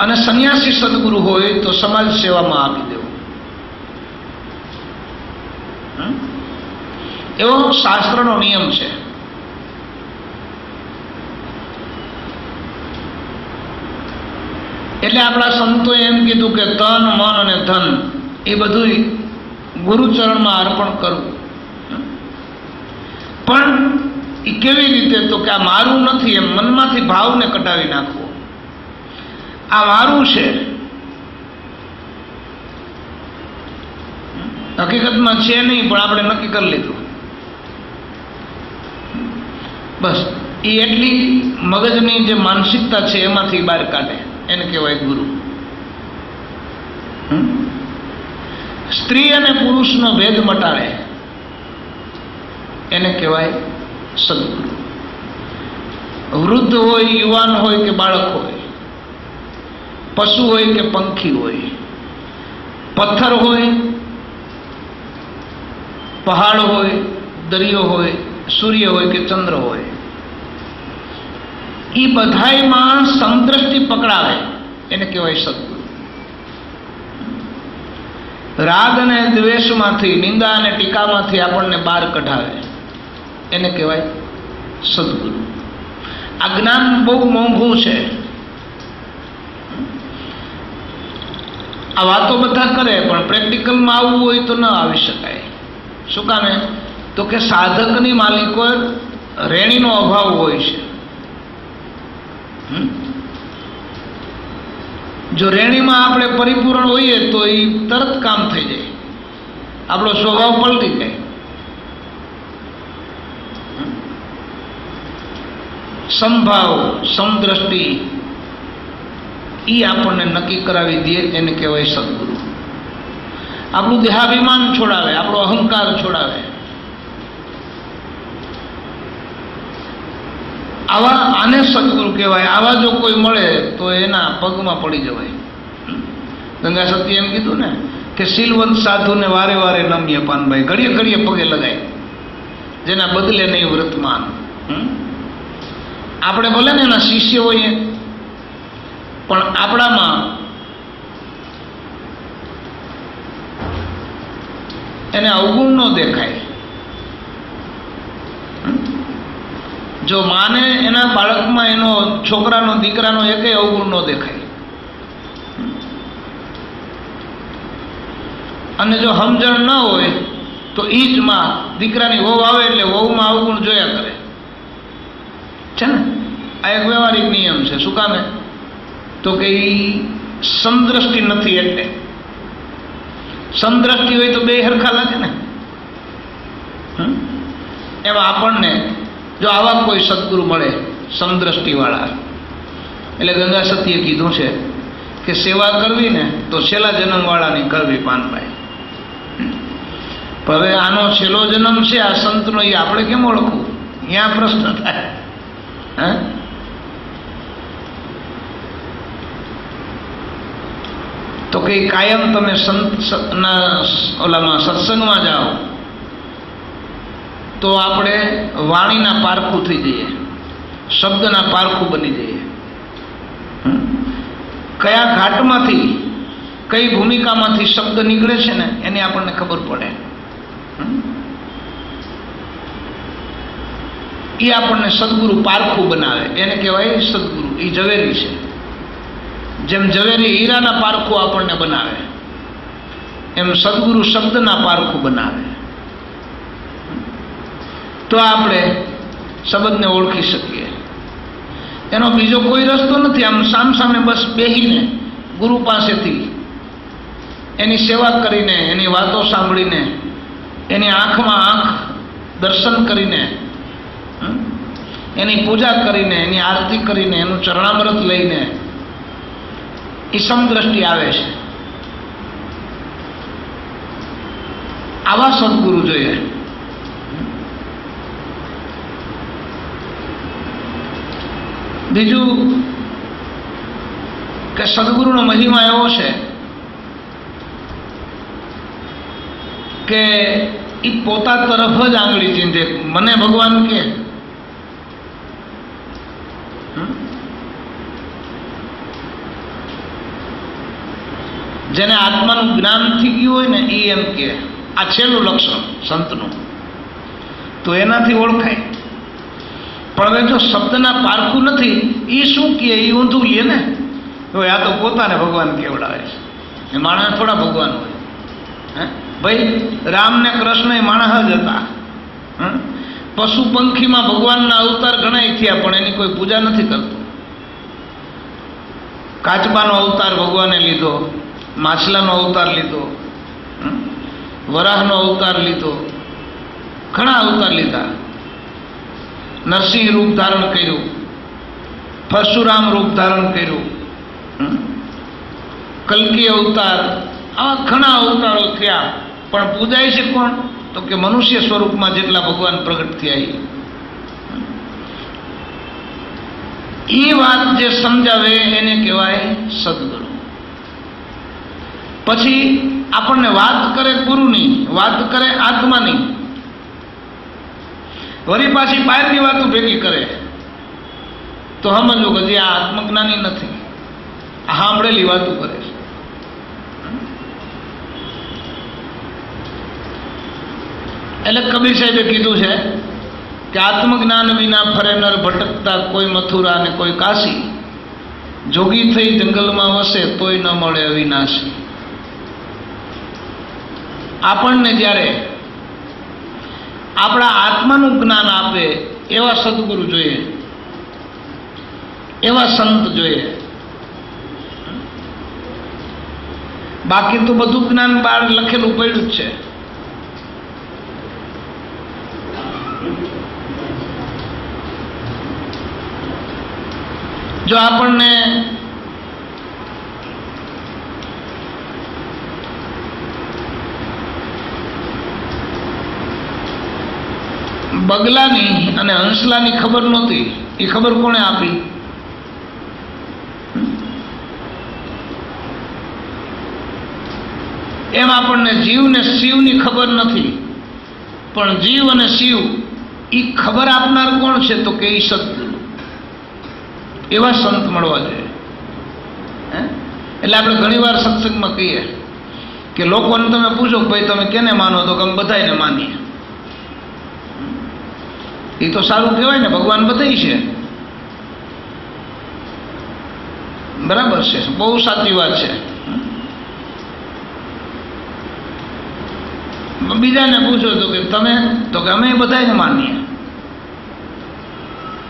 અને સંન્યાસી સદગુરુ હોય તો સમાજ સેવામાં આપી દેવું, એવો શાસ્ત્રનો નિયમ છે. એટલે આપણા સંતોએ એમ કીધું કે તન મન અને ધન એ બધું ગુરુચરણમાં અર્પણ કરવું. પણ એ કેવી રીતે? તો કે આ મારું નથી, એમ મનમાંથી ભાવને કટાવી નાખવો. આ મારું છે, હકીકતમાં છે નહીં, પણ આપણે નક્કી કરી લીધું. બસ એ એટલી મગજની જે માનસિકતા છે એમાંથી બહાર કાઢે, એને કહેવાય ગુરુ. સ્ત્રી અને પુરુષનો ભેદ મટાડે, એને કહેવાય સદગુરુ. વૃદ્ધ હોય, યુવાન હોય કે બાળક હોય, પશુ હોય કે પંખી હોય, પથ્થર હોય, પહાડ હોય, દરિયો હોય, સૂર્ય હોય કે ચંદ્ર હોય, એ બધાયમાં સમદ્રષ્ટિ પકડાવે, એને કહેવાય સદગુરુ. રાગ અને દ્વેષમાંથી, નિંદા અને ટીકામાંથી આપણને બહાર કઢાવે, એને કહેવાય સદગુરુ. આ જ્ઞાન બહુ મોંઘું છે. આ વાતો બધા કરે, પણ પ્રેક્ટિકલમાં આવવું હોય તો ન આવી શકાય. શું કામે? તો કે સાધકની માલિકો રેણીનો અભાવ હોય છે. જો રેણીમાં આપણે પરિપૂર્ણ હોઈએ તો એ તરત કામ થઈ જાય, આપણો સ્વભાવ પલટી જાય. સંભાવ, સમદ્રષ્ટિ એ આપણને નક્કી કરાવી દે, એને કહેવાય સદગુરુ. આપણું દેહાભિમાન છોડાવે, આપણો અહંકાર છોડાવે. આને સદગુરુ કહેવાય. આવા જો કોઈ મળે તો એના પગમાં પડી જવાય. ગંગા સતી એમ કીધું ને કે શીલવંત સાધુને વારે વારે નમ્ય પાનભાઈ, ઘડીએ ઘડીએ પગે લગાય, જેના બદલે નહીં વ્રતમાન. આપણે ભલે ને એના શિષ્ય હોઈએ, પણ આપણામાં એને અવગુણ ન દેખાય. જો માને એના બાળકમાં, એનો છોકરાનો, દીકરાનો એકેય અવગુણ ન દેખાય. અને જો સમજણ ન હોય તો એ જ માં દીકરાની વહુ આવે એટલે વહુમાં અવગુણ જોયા કરે છે ને. આ એક વ્યવહારિક નિયમ છે. શું કામે? તો કે એ સમદ્રષ્ટિ નથી. એટલે સમદ્રષ્ટિ હોય તો બે હરખા લાગે ને. એમાં આપણને જો આવા કોઈ સદગુરુ મળે, સમદ્રષ્ટિવાળા, એટલે ગંગા સતીએ કીધું છે કે સેવા કરવી ને તો છેલ્લા જન્મવાળાની કરવી પાનભાઈ. હવે આનો છેલ્લો જન્મ છે આ સંતનો, એ આપણે કેમ ઓળખવું? અહીંયા પ્રશ્ન થાય. તો કે કાયમ તમે ઓલામાં સત્સંગમાં જાઓ તો આપણે વાણીના પારખું થઈ જઈએ, શબ્દના પારખું બની જઈએ. કયા ઘાટમાંથી, કઈ ભૂમિકામાંથી શબ્દ નીકળે છે ને એની આપણને ખબર પડે. એ આપણને સદગુરુ પારખું બનાવે, એને કહેવાય સદગુરુ. એ ઝવેરી છે. જેમ ઝવેરી હીરાના પારખું આપણને બનાવે, એમ સદગુરુ શબ્દના પારખું બનાવે. તો આપણે શબ્દને ઓળખી શકીએ. એનો બીજો કોઈ રસ્તો નથી. આમ સામસામે બસ બેહીને ગુરુ પાસેથી એની સેવા કરીને, એની વાતો સાંભળીને, એની આંખમાં આંખ દર્શન કરીને, એની પૂજા કરીને, એની આરતી કરીને, એનું ચરણામૃત લઈને એ સમદ્રષ્ટિ આવે છે. આવા સદગુરુ જોઈએ. બીજું કે સદગુરુનો મહિમા એવો છે કે એ પોતા તરફ જ આંગળી ચીંધે. મને ભગવાન કે જેને આત્માનું જ્ઞાન થઈ ગયું હોય ને એ એમ કે આ છેલ્લું લક્ષણ સંતનું, તો એનાથી ઓળખાય. પણ હવે જો શબ્દના પારખું નથી, એ શું કહે એ ઊંધું કહે ને. હવે આ તો પોતાને ભગવાન કેવડાવે છે, એ માણસ થોડા ભગવાન હોય. હે ભાઈ, રામ ને કૃષ્ણ એ માણસ જ હતા. પશુ પંખીમાં ભગવાનના અવતાર ઘણા થયા, પણ એની કોઈ પૂજા નથી કરતું. કાચબાનો અવતાર ભગવાને લીધો, માછલાનો અવતાર લીધો, વરાહનો અવતાર લીધો, ઘણા અવતાર લીધા. નરસિંહ રૂપ ધારણ કર્યું, પરશુરામ રૂપ ધારણ કર્યું, કલ્કી અવતાર, આવા ઘણા અવતારો થયા. પણ પૂજાય છે કોણ? તો કે મનુષ્ય સ્વરૂપમાં જેટલા ભગવાન પ્રગટ થયા એ વાત જે સમજાવે એને કહેવાય સદગુરુ. પછી આપણને વાત કરે ગુરુની, વાત કરે આત્માની, વળી પાછી બહારની વાતો ભેગી કરે, તો સમજવું કે જે આ આત્મજ્ઞાની નથી, આ સાંભળેલી વાતો કરે છે. એટલે કબીર સાહેબે કીધું છે કે આત્મજ્ઞાન વિના ફરે નર ભટકતા, કોઈ મથુરા ને કોઈ કાશી, જોગી થઈ જંગલમાં વસે તોય ન મળે અવિનાશી. આપણને જ્યારે આપણા આત્માનું જ્ઞાન આપે એવા સદગુરુ જોઈએ, એવા સંત જોઈએ. બાકી તો બધું જ્ઞાન બહાર લખેલું પડ્યું જ છે. જો આપણને બગલાની અને હંસલાની ખબર નહોતી, એ ખબર કોણે આપી? એમ આપણને જીવ ને શિવની ખબર નથી, પણ જીવ અને શિવ એ ખબર આપનાર કોણ છે? તો કે ઈ સદગુરુ. એવા સંત મળવા જોઈએ. એટલે આપણે ઘણી વાર સત્સંગમાં કહીએ કે લોકોને તમે પૂછો કે ભાઈ તમે કેને માનો? તો કે અમે બધાને માનીએ. એ તો સારું કહેવાય ને, ભગવાન બધાય છે, બરાબર છે, બહુ સાચી વાત છે. બીજાને પૂછો તો કે તમે, તો કે અમે બધાને માનીએ.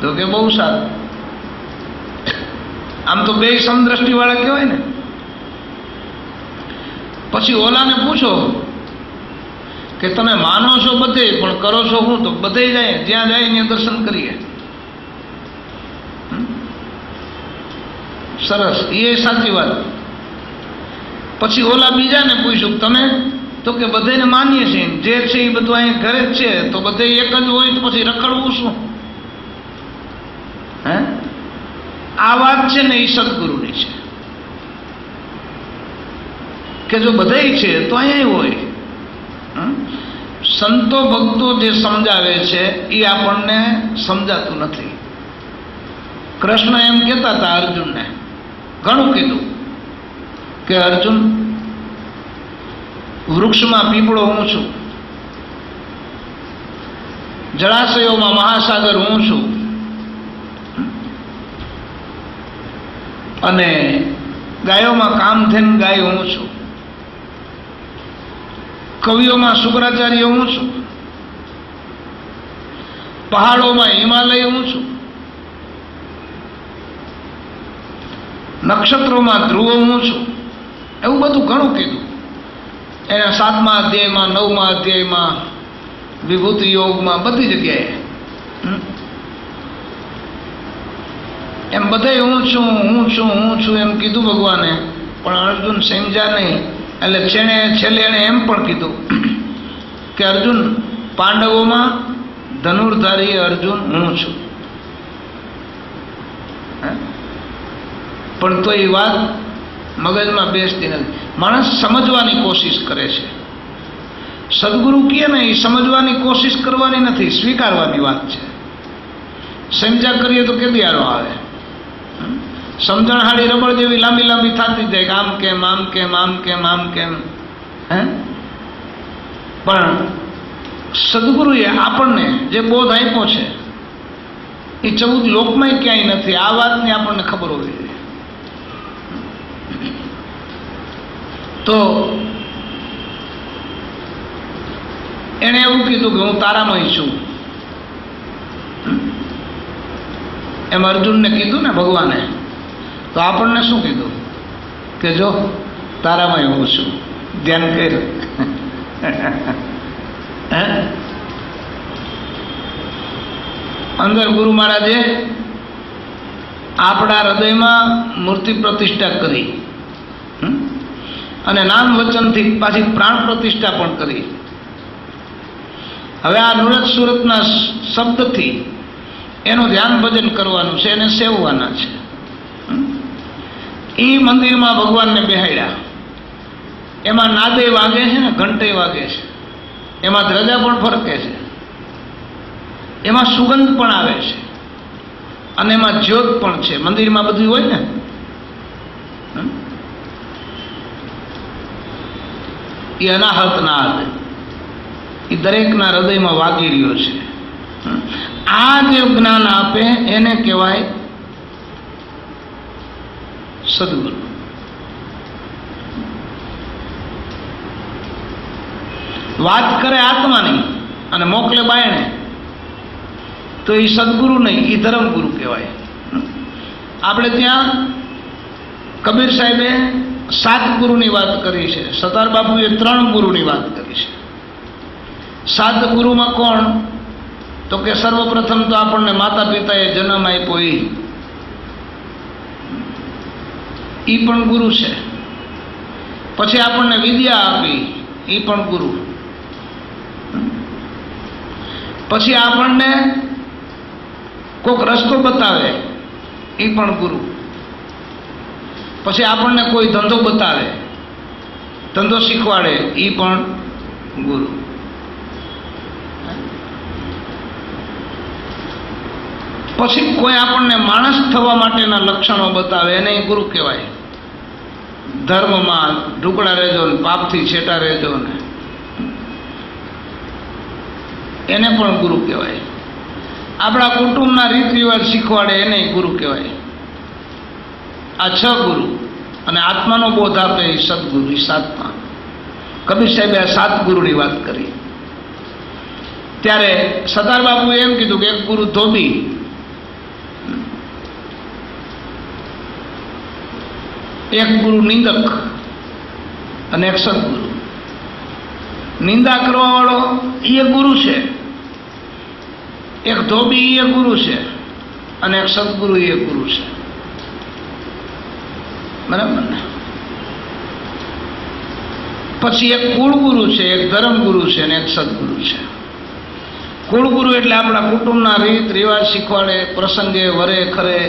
તો કે બહુ સારું. આમ તો બે સમદ્રષ્ટિ વાળા કહેવાય ને. પછી ઓલાને પૂછો કે તમે માનો છો બધે, પણ કરો છો હું? તો બધે જાય, જ્યાં જાય ત્યાં દર્શન કરીએ. સરસ, એ સાચી વાત. પછી ઓલા બીજાને પૂછ્યું તમે? તો કે બધાને માનીએ છીએ, જે છે એ બધું અહીં ઘરે જ છે, તો બધે એક જ હોય તો પછી રખડવું શું? હે, આ વાત છે ને એ સદગુરુની છે કે જો બધાય છે તો અહીંયા હોય. સંતો ભક્તો જે સમજાવે છે એ આપણને સમજાતું નથી. કૃષ્ણ એમ કહેતા હતા અર્જુનને, ઘણું કીધું કે અર્જુન, વૃક્ષમાં પીપળો હું છું, જળાશયોમાં મહાસાગર હું છું, અને ગાયોમાં કામધેન ગાય હું છું, કવિઓમાં શુક્રાચાર્ય હું છું, પહાડોમાં હિમાલય હું છું, નક્ષત્રોમાં ધ્રુવ હું છું. એવું બધું ઘણું કીધું. એના 7મા અધ્યાયમાં, 9મા અધ્યાયમાં, વિભૂતિ યોગમાં, બધી જગ્યાએ એમ બધાય હું છું, હું છું, હું છું એમ કીધું ભગવાને. પણ અર્જુન સમજ્યા નહીં. એટલે છેલ્લે એણે એમ પણ કીધું કે અર્જુન, પાંડવોમાં ધનુર્ધારી અર્જુન હું છું. પણ તો એ વાત મગજમાં બેસતી નથી. માણસ સમજવાની કોશિશ કરે છે. સદગુરુ કહે ને એ સમજવાની કોશિશ કરવાની નથી, સ્વીકારવાની વાત છે. સમજ્યા કરીએ તો કેદી આરો આવે? સમજણહાળી રબડ જેવી લાંબી લાંબી થતી જાય કે આમ કેમ આમ કેમ આમ કેમ આમ કેમ. હે પણ સદગુરુએ આપણને જે બોધ આપ્યો છે એ 14 લોકમાં ક્યાંય નથી. આ વાતની આપણને ખબર હોવી જોઈએ. તો એણે એવું કીધું કે હું તારામય છું. એમ અર્જુનને કીધું ને ભગવાને, તો આપણને શું કીધું કે જો તારામય હું છું, ધ્યાન કર. અંદર ગુરુ મહારાજે આપણા હૃદયમાં મૂર્તિ પ્રતિષ્ઠા કરી અને નામ વચનથી પાછી પ્રાણ પ્રતિષ્ઠા પણ કરી. હવે આ નુરત સુરતના શબ્દથી એનું ધ્યાન ભજન કરવાનું છે, એને સેવવાના છે. એ મંદિરમાં ભગવાનને બેહાડ્યા. એમાં નાદે વાગે છે ને ઘંટે વાગે છે, એમાં ધ્વજા પણ ફરકે છે, એમાં સુગંધ પણ આવે છે અને એમાં જ્યોત પણ છે. મંદિરમાં બધું હોય ને, એ અનાહત નાદ એ દરેકના હૃદયમાં વાગી રહ્યો છે. આ જે જ્ઞાન આપે એને કહેવાય સદગુરુ. વાત કરે આત્માની અને મોકલે બાયણે તો એ સદગુરુ નહીં, એ ધર્મગુરુ કહેવાય. આપણે ત્યાં કબીર સાહેબે 7 ગુરુની વાત કરી છે, સરદાર બાપુએ 3 ગુરુની વાત કરી છે. 7 ગુરુમાં કોણ? તો કે સર્વપ્રથમ તો આપણને માતા પિતાએ જન્મ આપ્યો એ પણ ગુરુ છે. પછી આપણને વિદ્યા આપી એ પણ ગુરુ. પછી આપણને કોઈક રસ્તો બતાવે એ પણ ગુરુ. પછી આપણને કોઈ ધંધો બતાવે, ધંધો શીખવાડે એ પણ ગુરુ. પછી કોઈ આપણને માણસ થવા માટેના લક્ષણો બતાવે એને ગુરુ કહેવાય. ધર્મમાં ઢુકડા રહેજો ને પાપથી છેટા રહેજો ને એને પણ ગુરુ કહેવાય. આપણા કુટુંબના રીત રિવાજ શીખવાડે એને ગુરુ કહેવાય. આ 6 ગુરુ અને આત્માનો બોધ આપે એ સદગુરુ, એ 7મા. કબીર સાહેબે આ 7 ગુરુની વાત કરી. ત્યારે સરદાર બાપુએ એમ કીધું કે એક ગુરુ ધોબી, એક ગુરુ નિંદક અને એક સદગુરુ. નિંદા કરવા વાળો એ ગુરુ છે, એક ધોબી એ ગુરુ છે અને એક સદગુરુ એ ગુરુ છે. બરાબર ને? પછી એક કુળગુરુ છે, એક ધર્મગુરુ છે અને એક સદગુરુ છે. કુળગુરુ એટલે આપણા કુટુંબના રીત રિવાજ શીખવાડે, પ્રસંગે વરે ખરે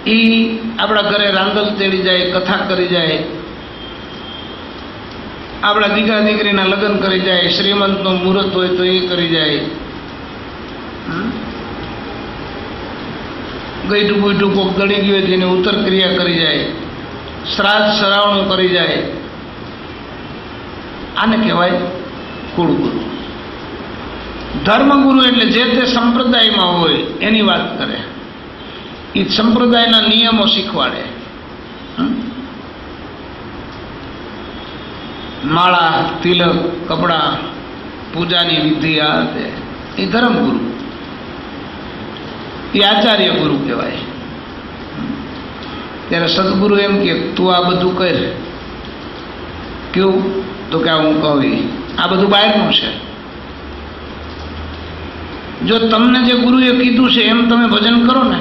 એ આપણા ઘરે રાંદલ તેડી જાય, કથા કરી જાય, આપણા દીકરા દીકરીના લગ્ન કરી જાય, શ્રીમંતનું મુહૂર્ત હોય તો એ કરી જાય, ગઈઢું ગુઈઢું કોક ગળી ગયું હોય એને ઉત્તર ક્રિયા કરી જાય, શ્રાદ્ધ સરાવણું કરી જાય. આને કહેવાય કુળગુરુ. ધર્મગુરુ એટલે જે તે સંપ્રદાયમાં હોય એની વાત કરે, એ સંપ્રદાયના નિયમો શીખવાડે. માળા, તિલક, કપડાં, પૂજાની વિધિ, આ એ ધર્મગુરુ. એ આચાર્ય ગુરુ કહેવાય. ત્યારે સદગુરુ એમ કે તું આ બધું કર. કેવું? તો કે હું કહું આ બધું બહારનું છે. જો તમને જે ગુરુએ કીધું છે એમ તમે ભજન કરો ને,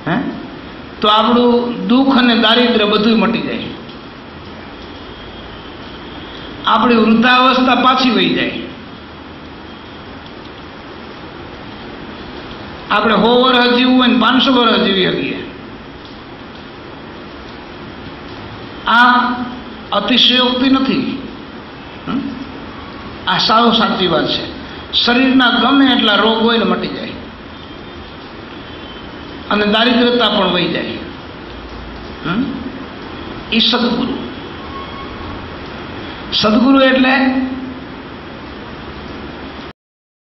હે, તો આપણું દુઃખ અને દારિદ્ર્ય બધું મટી જાય. આપણી વૃદ્ધાવસ્થા પાછી વહી જાય. આપણે 100 વર્ષ જીવવું હોય ને 500 વર્ષ જીવી શકીએ. આ અતિશયોક્તિ નથી, આ સાવ સાચી વાત છે. શરીરના ગમે એટલા રોગ હોય ને મટી જાય. અને દારિદ્રતા પણ વહી જાય. એ સદગુરુ. સદગુરુ એટલે